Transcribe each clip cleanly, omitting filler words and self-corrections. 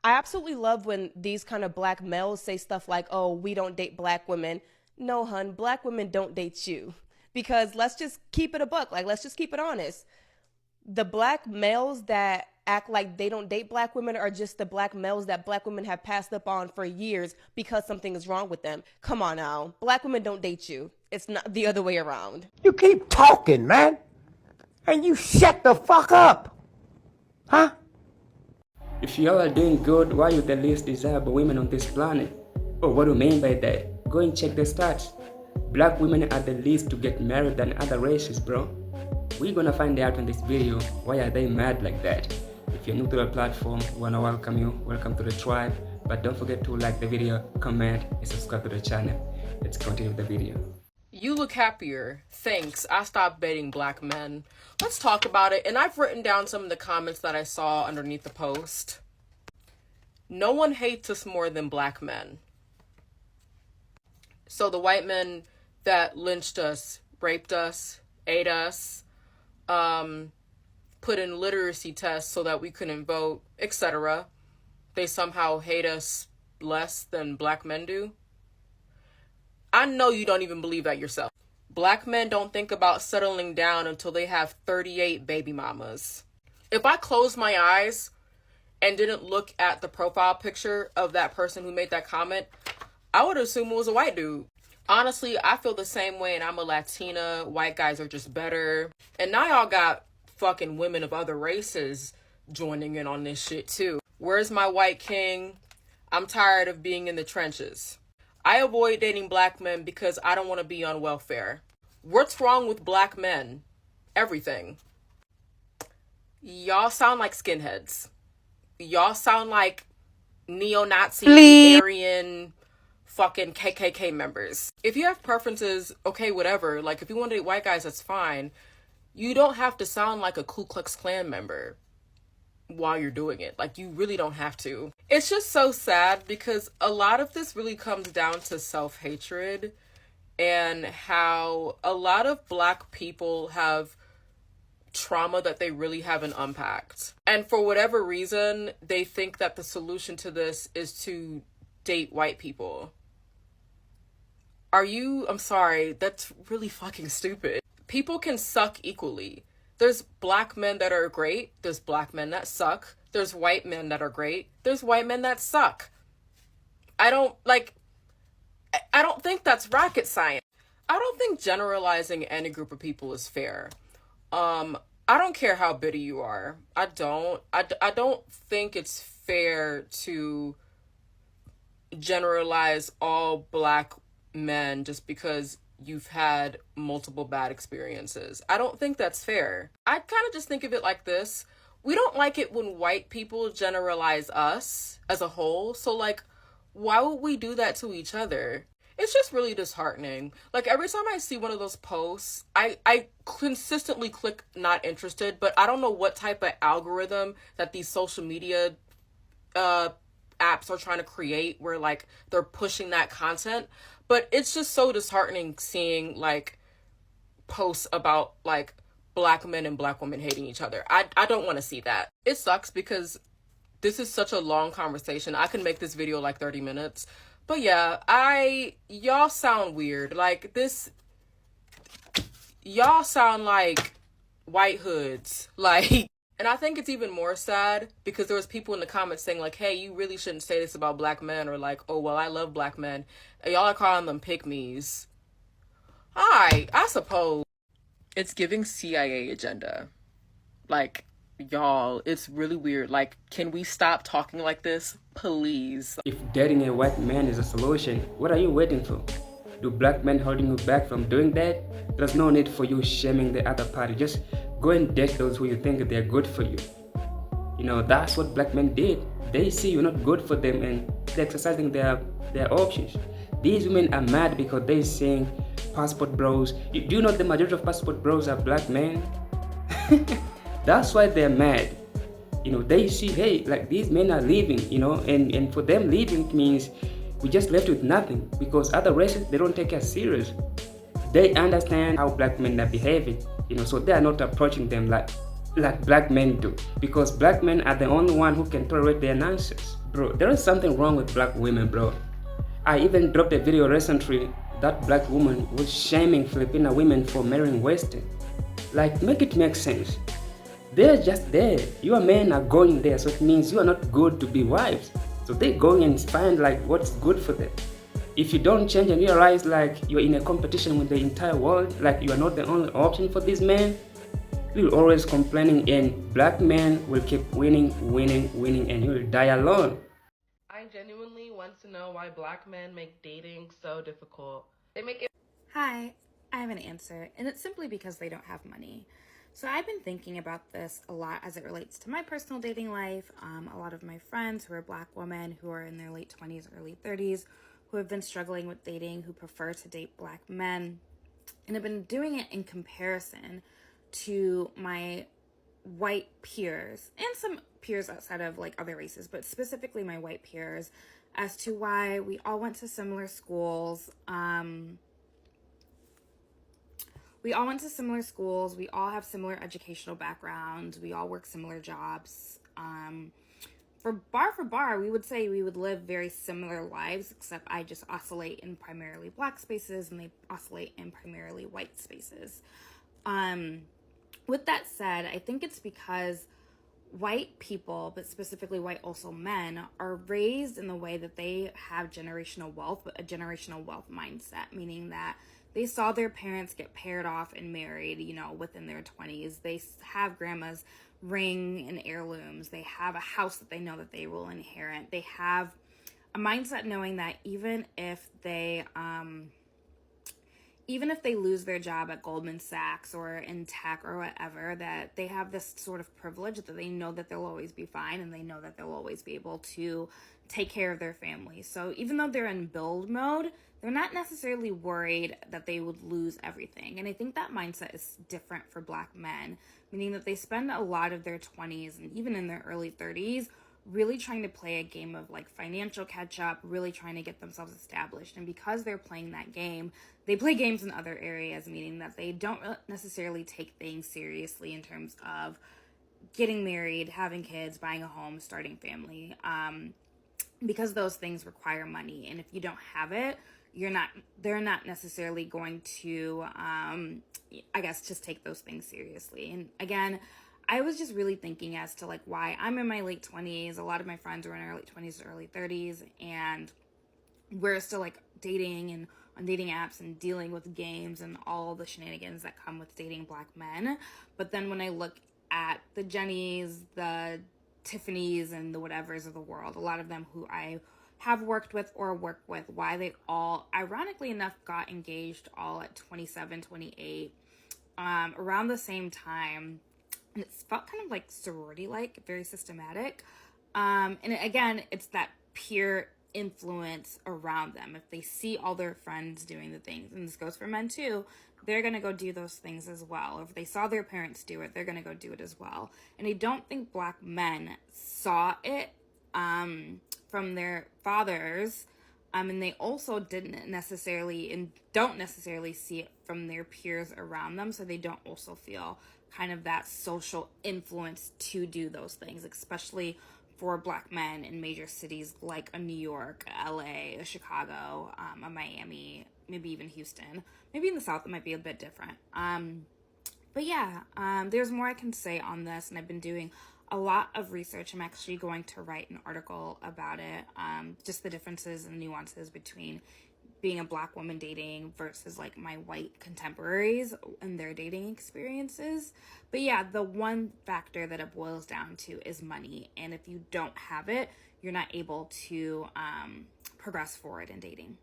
I absolutely love when these kind of black males say stuff like, oh, we don't date black women. No, hun, black women don't date you. Because let's just keep it a buck. Like, let's just keep it honest. The black males that act like they don't date black women are just the black males that black women have passed up on for years because something is wrong with them. Come on now. Black women don't date you. It's not the other way around. You keep talking, man. And you shut the fuck up. Huh? If y'all are doing good, why are you the least desirable women on this planet? Oh, what do you mean by that? Go and check the stats. Black women are the least to get married than other races, bro. We're gonna find out in this video why are they mad like that. If you're new to the platform, we wanna welcome you. Welcome to the tribe. But don't forget to like the video, comment, and subscribe to the channel. Let's continue with the video. You look happier. Thanks. I stopped dating black men. Let's talk about it. And I've written down some of the comments that I saw underneath the post. No one hates us more than black men. So the white men that lynched us, raped us, ate us, put in literacy tests so that we couldn't vote, etc. They somehow hate us less than black men do. I know you don't even believe that yourself. Black men don't think about settling down until they have 38 baby mamas. If I closed my eyes and didn't look at the profile picture of that person who made that comment, I would assume it was a white dude. Honestly, I feel the same way, and I'm a Latina. White guys are just better. And now y'all got fucking women of other races joining in on this shit too. Where's my white king? I'm tired of being in the trenches. I avoid dating black men because I don't want to be on welfare. What's wrong with black men? Everything. Y'all sound like skinheads. Y'all sound like neo-Nazi, Aryan, fucking KKK members. If you have preferences, okay, whatever. Like, if you want to date white guys, that's fine. You don't have to sound like a Ku Klux Klan member while you're doing it. Like, you really don't have to. It's just so sad because a lot of this really comes down to self-hatred and how a lot of black people have trauma that they really haven't unpacked. And for whatever reason, they think that the solution to this is to date white people. I'm sorry, that's really fucking stupid. People can suck equally. There's black men that are great. There's black men that suck. There's white men that are great. There's white men that suck. I don't think that's rocket science. I don't think generalizing any group of people is fair. I don't care how bitter you are. I don't think it's fair to generalize all black men just because you've had multiple bad experiences. I don't think that's fair. I kind of just think of it like this. We don't like it when white people generalize us as a whole. So, like, why would we do that to each other? It's just really disheartening. Like, every time I see one of those posts, I consistently click not interested, but I don't know what type of algorithm that these social media apps are trying to create where, like, they're pushing that content. But it's just so disheartening seeing, like, posts about, like, black men and black women hating each other. I don't want to see that. It sucks because this is such a long conversation. I can make this video like 30 minutes. But yeah, y'all sound weird. Like, y'all sound like white hoods. Like, and I think it's even more sad because there was people in the comments saying, like, hey, you really shouldn't say this about black men, or like, oh, well, I love black men. And y'all are calling them pick-me's. I suppose. It's giving CIA agenda. Like, y'all, it's really weird. Like, can we stop talking like this, please? If dating a white man is a solution, what are you waiting for? Do black men holding you back from doing that? There's no need for you shaming the other party. Just go and date those who you think they're good for you. You know, that's what black men did. They see you're not good for them and they're exercising their options. These women are mad because they're seeing passport bros. Do you know the majority of passport bros are black men? That's why they're mad. You know, they see, hey, like, these men are leaving, you know, and for them leaving means we just left with nothing, because other races, they don't take us serious. They understand how black men are behaving, you know, so they are not approaching them like black men do, because black men are the only one who can tolerate their nonsense. Bro, there is something wrong with black women, bro. I even dropped a video recently that black woman was shaming Filipino women for marrying Western. Like, make it make sense. They're just there. Your men are going there, so it means you are not good to be wives. So they're going and find like what's good for them. If you don't change and realize like you're in a competition with the entire world, like you are not the only option for these men, you're always complaining and black men will keep winning, and you'll die alone. I genuinely want to know why black men make dating so difficult. They make it. Hi, I have an answer, and it's simply because they don't have money. So I've been thinking about this a lot as it relates to my personal dating life. A lot of my friends who are black women who are in their late 20s, early 30s, who have been struggling with dating, who prefer to date black men, and have been doing it in comparison to my white peers and some peers outside of like other races, but specifically my white peers, as to why we all went to similar schools. We all went to similar schools. We all have similar educational backgrounds. We all work similar jobs. For bar, we would say we would live very similar lives, except I just oscillate in primarily black spaces and they oscillate in primarily white spaces. With that said, I think it's because white people, but specifically white also men, are raised in the way that they have generational wealth, but a generational wealth mindset, meaning that they saw their parents get paired off and married, within their 20s. They have grandma's ring and heirlooms. They have a house that they know that they will inherit. They have a mindset knowing that even if they lose their job at Goldman Sachs or in tech or whatever, that they have this sort of privilege that they know that they'll always be fine and they know that they'll always be able to take care of their family. So even though they're in build mode, they're not necessarily worried that they would lose everything. And I think that mindset is different for black men, meaning that they spend a lot of their 20s and even in their early 30s really trying to play a game of like financial catch up, really trying to get themselves established. And because they're playing that game, they play games in other areas, meaning that they don't necessarily take things seriously in terms of getting married, having kids, buying a home, starting family, because those things require money. And if you don't have it, they're not necessarily going to, just take those things seriously. And again, I was just really thinking as to like why I'm in my late 20s. A lot of my friends are in our late 20s to early 30s, and we're still like dating and on dating apps and dealing with games and all the shenanigans that come with dating black men. But then when I look at the Jennys, the Tiffany's, and the whatevers of the world, a lot of them who I have worked with or work with, why they all, ironically enough, got engaged all at 27, 28, around the same time. And it felt kind of like sorority-like, very systematic. And again, it's that peer influence around them. If they see all their friends doing the things, and this goes for men too, they're going to go do those things as well. If they saw their parents do it, they're going to go do it as well. And I don't think black men saw it from their fathers, and they also didn't necessarily and don't necessarily see it from their peers around them, so they don't also feel kind of that social influence to do those things, especially for black men in major cities like a New York, LA, a Chicago, a Miami, maybe even Houston. Maybe in the South it might be a bit different. But yeah, there's more I can say on this, and I've been doing a lot of research. I'm actually going to write an article about it, just the differences and nuances between being a black woman dating versus like my white contemporaries and their dating experiences. But yeah, the one factor that it boils down to is money. And if you don't have it, you're not able to progress forward in dating.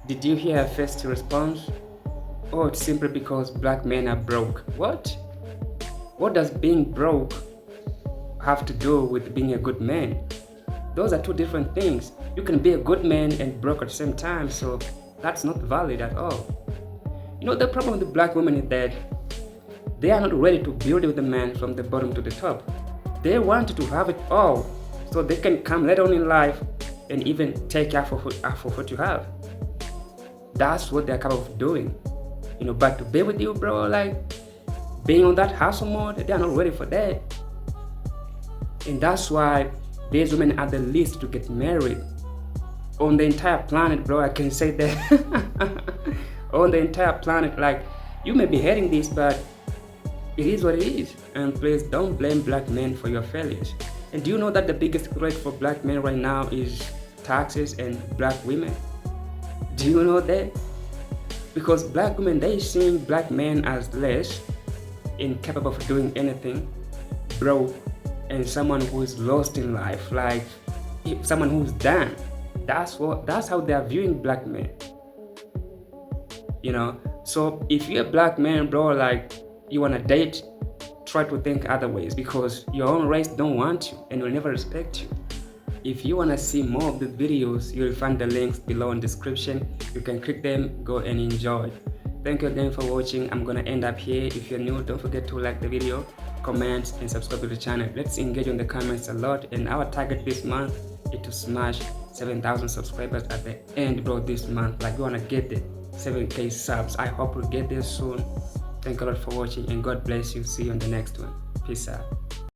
Did you hear her first response? Oh, it's simply because black men are broke. What? What does being broke have to do with being a good man? Those are two different things. You can be a good man and broke at the same time, so that's not valid at all. The problem with the black women is that they are not ready to build with the man from the bottom to the top. They want to have it all, so they can come later on in life and even take half of what you have. That's what they're capable of doing. But to be with you, bro, like being on that hustle mode, they're not ready for that. And that's why these women are the least to get married on the entire planet, bro. I can say that. On the entire planet. Like, you may be hating this, but it is what it is. And please don't blame black men for your failures. And do you know that the biggest threat for black men right now is taxes and black women? Do you know that? Because black women, they seeing black men as less, incapable of doing anything, broke, and someone who is lost in life, like someone who's done. That's how they are viewing black men. You know, so if you're a black man, bro, like you wanna date, try to think other ways, because your own race don't want you and will never respect you. If you wanna see more of the videos, you'll find the links below in the description. You can click them, go and enjoy. Thank you again for watching. I'm gonna end up here. If you're new, don't forget to like the video, comment, and subscribe to the channel. Let's engage in the comments a lot. And our target this month is to smash 7,000 subscribers at the end, bro, this month. Like, we wanna get the 7K subs. I hope we'll get there soon. Thank you a lot for watching, and God bless you. See you on the next one. Peace out.